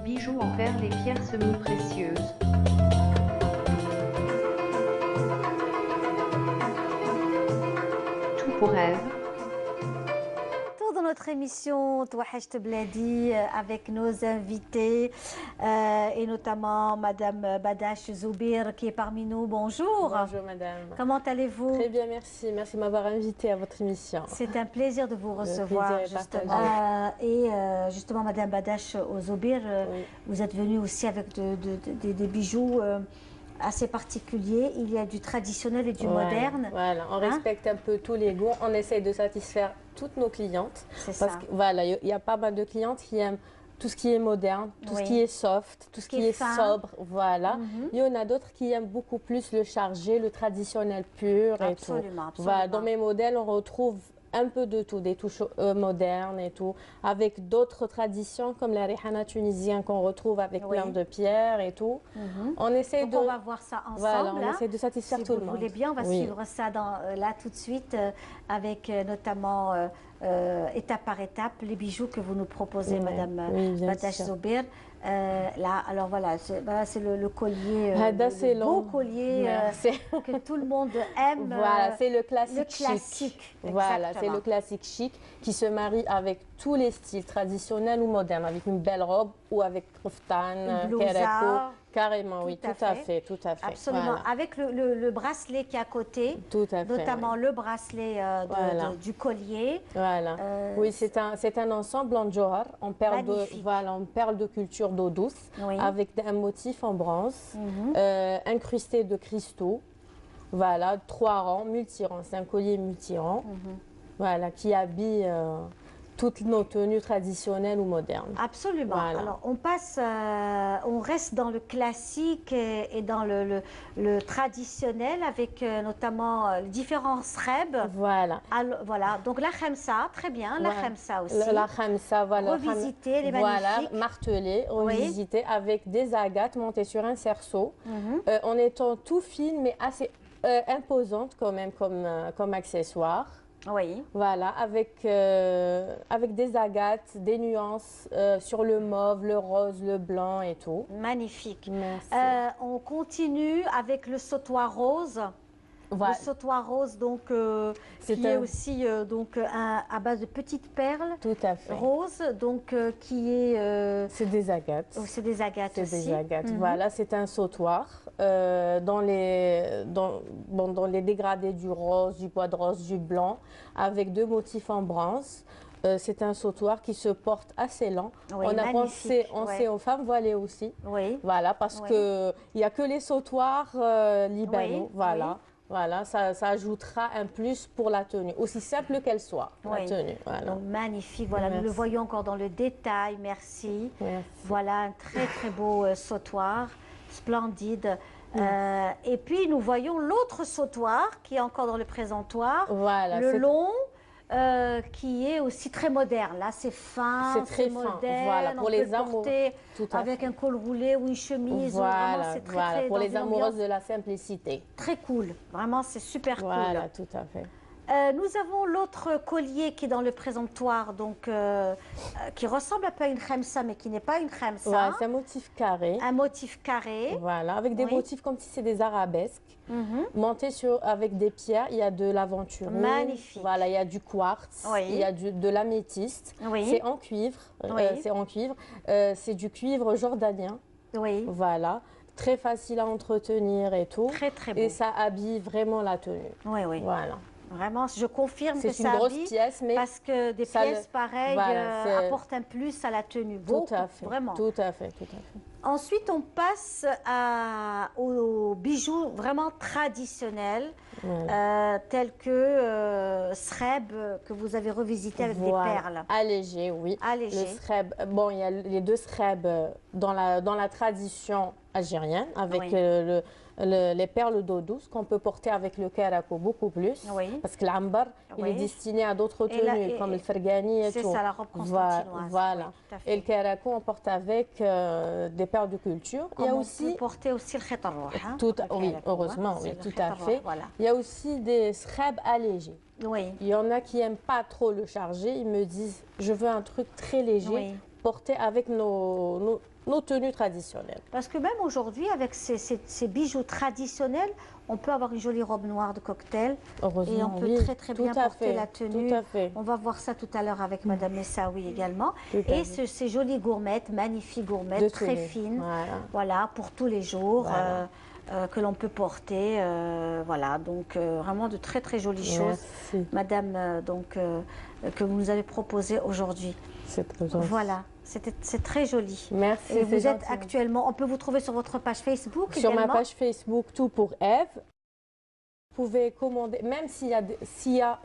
Bijoux en perles et pierres semi-précieuses. Tout pour Ève. Dans notre émission Touahcht Bladi avec nos invités et notamment Madame Badache Zoubir qui est parmi nous. Bonjour. Bonjour Madame. Comment allez-vous? Très bien, merci. Merci de m'avoir invitée à votre émission. C'est un plaisir de vous recevoir. Justement, Madame Badache Zoubir, oui. Vous êtes venue aussi avec des bijoux assez particulier, il y a du traditionnel et du moderne. Voilà, on respecte un peu tous les goûts, on essaye de satisfaire toutes nos clientes. C'est ça. Voilà, il y a pas mal de clientes qui aiment tout ce qui est moderne, tout ce qui est soft, tout ce qui est sobre, voilà. Il y en a d'autres qui aiment beaucoup plus le chargé, le traditionnel pur et tout. Absolument. Voilà, dans mes modèles, on retrouve un peu de tout, des touches modernes et tout, avec d'autres traditions comme la rihana tunisienne qu'on retrouve avec plein de pierres et tout. On essaie on va voir ça ensemble. Voilà, on essaie de satisfaire tout le monde. Si vous voulez bien, on va suivre ça là tout de suite avec notamment étape par étape les bijoux que vous nous proposez, Madame Badache Zoubir. Là, alors voilà, c'est le collier, le beau collier que tout le monde aime. Voilà, c'est le classique chic. Voilà, c'est le classique chic qui se marie avec tous les styles traditionnels ou modernes, avec une belle robe ou avec koftan, kereko. Carrément, oui, tout à fait, tout à fait. Absolument, voilà. Avec le bracelet qui est à côté, notamment le bracelet du collier. Voilà, oui, c'est un ensemble en johar, en perles de culture d'eau douce, avec un motif en bronze, incrusté de cristaux. Voilà, 3 rangs, multi-rangs, c'est un collier multi-rangs, voilà, qui habille toutes nos tenues traditionnelles ou modernes. Absolument. Voilà. Alors, on reste dans le classique et dans le traditionnel avec notamment différents srebs. Voilà. Alors, voilà. Donc, la khamsa, très bien. La khamsa aussi. La khamsa, voilà. Revisiter, les magnifiques. Voilà, martelée, revisiter avec des agates montées sur un cerceau, en étant tout fine mais assez imposante quand même comme accessoire. Oui. Voilà, avec des agates, des nuances sur le mauve, le rose, le blanc et tout. Magnifique. Merci. On continue avec le sautoir rose. Voilà. Le sautoir rose, donc, qui est aussi à base de petites perles. Tout à fait. Roses, donc, qui est... c'est des agates. Oh, c'est des agates aussi. C'est des agates, voilà. C'est un sautoir dans les dégradés du rose, du bois de rose, du blanc, avec 2 motifs en bronze. C'est un sautoir qui se porte assez lent. Oui, on a pensé aux femmes voilées aussi. Oui. Voilà, parce qu'il n'y a que les sautoirs libanais. Voilà. Oui. Voilà, ça ajoutera un plus pour la tenue, aussi simple qu'elle soit, la tenue. Voilà. Donc, magnifique, voilà, nous le voyons encore dans le détail, merci. Voilà, un très très beau sautoir, splendide. Et puis nous voyons l'autre sautoir qui est encore dans le présentoir, le long. Qui est aussi très moderne. Là, c'est fin, c'est moderne. Voilà, pour les amoureux, avec un col roulé ou une chemise. Voilà, c'est très pour les amoureuses de la simplicité. Très cool. Vraiment, c'est super cool. Voilà, tout à fait. Nous avons l'autre collier qui est dans le présentoir, donc qui ressemble un peu à une khamsa, mais qui n'est pas une khamsa. Ouais, c'est un motif carré. Un motif carré. Voilà, avec des motifs comme si c'était des arabesques. Montés avec des pierres, il y a de l'aventure. Magnifique. Voilà, il y a du quartz, il y a de l'améthyste. C'est en cuivre. C'est du cuivre jordanien. Oui. Voilà. Très facile à entretenir et tout. Très, très beau. Et ça habille vraiment la tenue. Oui, oui. Voilà. Vraiment, je confirme que c'est une grosse pièce, mais parce que des pièces pareilles apportent un plus à la tenue. Tout à fait. Vraiment. Tout à fait, tout à fait. Ensuite, on passe aux bijoux vraiment traditionnels, tels que sreb, que vous avez revisité avec des perles. Allégé, oui. Allégé. Le sreb, bon, il y a les 2 srebs dans la tradition algérienne, avec les perles d'eau douce qu'on peut porter avec le kerako beaucoup plus. Parce que l'ambar, il est destiné à d'autres tenues, comme le fergani et tout. C'est ça, la robe constantinoise. Voilà. Et le kerako, on porte avec des perles de culture. Il y a aussi... On peut porter aussi le khet al-rouh. Oui, heureusement, oui, tout à fait. Il y a aussi des srebs allégés. Oui. Il y en a qui n'aiment pas trop le charger. Ils me disent, je veux un truc très léger porter avec nos tenues traditionnelles. Parce que même aujourd'hui, avec ces bijoux traditionnels, on peut avoir une jolie robe noire de cocktail. Heureusement, et on peut oui, très très bien porter la tenue. Tout à fait. On va voir ça tout à l'heure avec Madame Messaoui également. Et ces jolies gourmettes, magnifiques gourmettes, très fines, voilà, pour tous les jours. Voilà. Que l'on peut porter, voilà, donc vraiment de très très jolies choses, Madame, donc que vous nous avez proposé aujourd'hui. C'est très gentil. Voilà, c'est très joli. Merci. Et vous êtes actuellement, on peut vous trouver sur votre page Facebook sur également. Ma page Facebook, Tout pour Eve. Vous pouvez commander, même s'il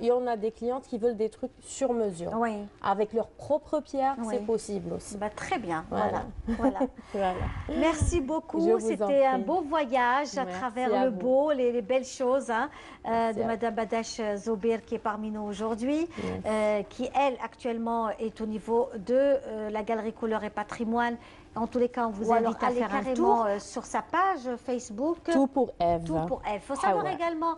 y en a des clientes qui veulent des trucs sur mesure. Oui. Avec leurs propres pierres, c'est possible aussi. Bah, très bien, voilà. Voilà. Merci beaucoup, c'était un beau voyage à travers le beau, les belles choses hein, de Madame Badache Zober qui est parmi nous aujourd'hui, qui elle actuellement est au niveau de la Galerie Couleur et Patrimoine. En tous les cas, on vous invite à faire un tour sur sa page Facebook. Tout pour Eve. Tout pour Eve. Il faut savoir également...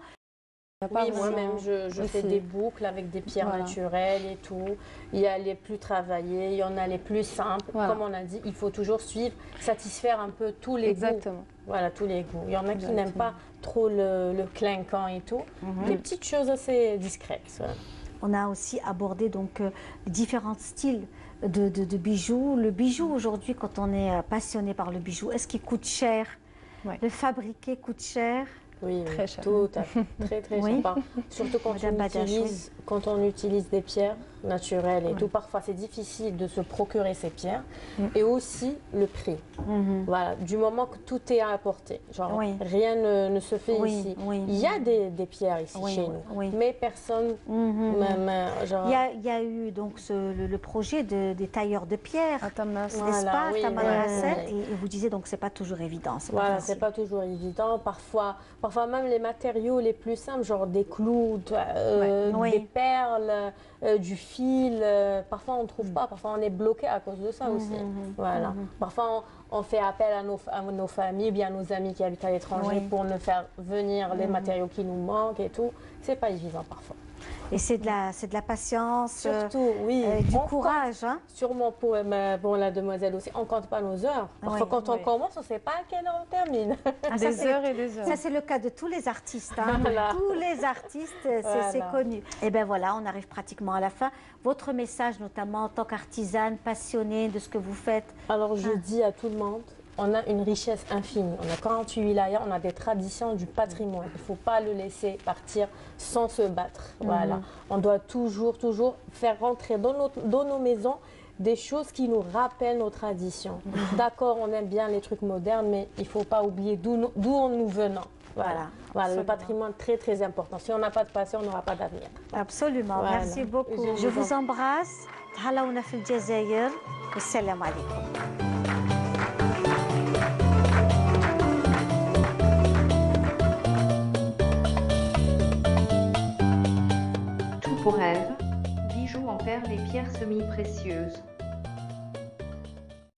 Oui, moi-même, je fais des boucles avec des pierres naturelles et tout. Il y a les plus travaillées, il y en a les plus simples. Comme on a dit, il faut toujours suivre, satisfaire un peu tous les goûts. Voilà, tous les goûts. Il y en a qui n'aiment pas trop le clinquant et tout. Des petites choses assez discrètes. On a aussi abordé donc différents styles de bijoux. Le bijou aujourd'hui, quand on est passionné par le bijou, est-ce qu'il coûte cher? Le fabriquer coûte cher? Oui, très cher. Tout à fait. Très, très cher. Surtout quand on utilise des pierres naturelles et tout. Parfois, c'est difficile de se procurer ces pierres. Et aussi, le prix. Voilà, du moment que tout est à apporter. Genre, rien ne se fait ici. Il y a des pierres ici chez nous. Mais personne... Il y a eu donc le projet des tailleurs de pierre, n'est-ce pas, et vous disiez donc c'est pas toujours évident. Voilà, c'est pas toujours évident. Parfois même les matériaux les plus simples, genre des clous, des perles, du fil, parfois on ne trouve pas, parfois on est bloqué à cause de ça aussi. Voilà. Parfois on fait appel à nos familles, bien nos amis qui habitent à l'étranger pour nous faire venir les matériaux qui nous manquent et tout. C'est pas évident parfois. Et c'est de la patience, surtout, du courage. Hein? Sûrement pour la demoiselle aussi, on ne compte pas nos heures. Parfois, quand on commence, on ne sait pas à quelle heure on termine. Des heures et des heures. Ça, c'est le cas de tous les artistes. Hein. Tous les artistes, c'est connu. Et bien voilà, on arrive pratiquement à la fin. Votre message, notamment en tant qu'artisane, passionnée de ce que vous faites. Alors, je dis à tout le monde, on a une richesse infinie. On a 48 wilayas, on a des traditions, du patrimoine. Il ne faut pas le laisser partir sans se battre. Voilà. On doit toujours faire rentrer dans nos maisons des choses qui nous rappellent nos traditions. D'accord, on aime bien les trucs modernes, mais il ne faut pas oublier d'où nous venons. Voilà, le patrimoine très très important. Si on n'a pas de passion, on n'aura pas d'avenir. Absolument, merci beaucoup. Je vous embrasse. Tahalaouna fil Jazaïr. Assalamu alaikum. Pour Eve, bijoux en perles et pierres semi-précieuses.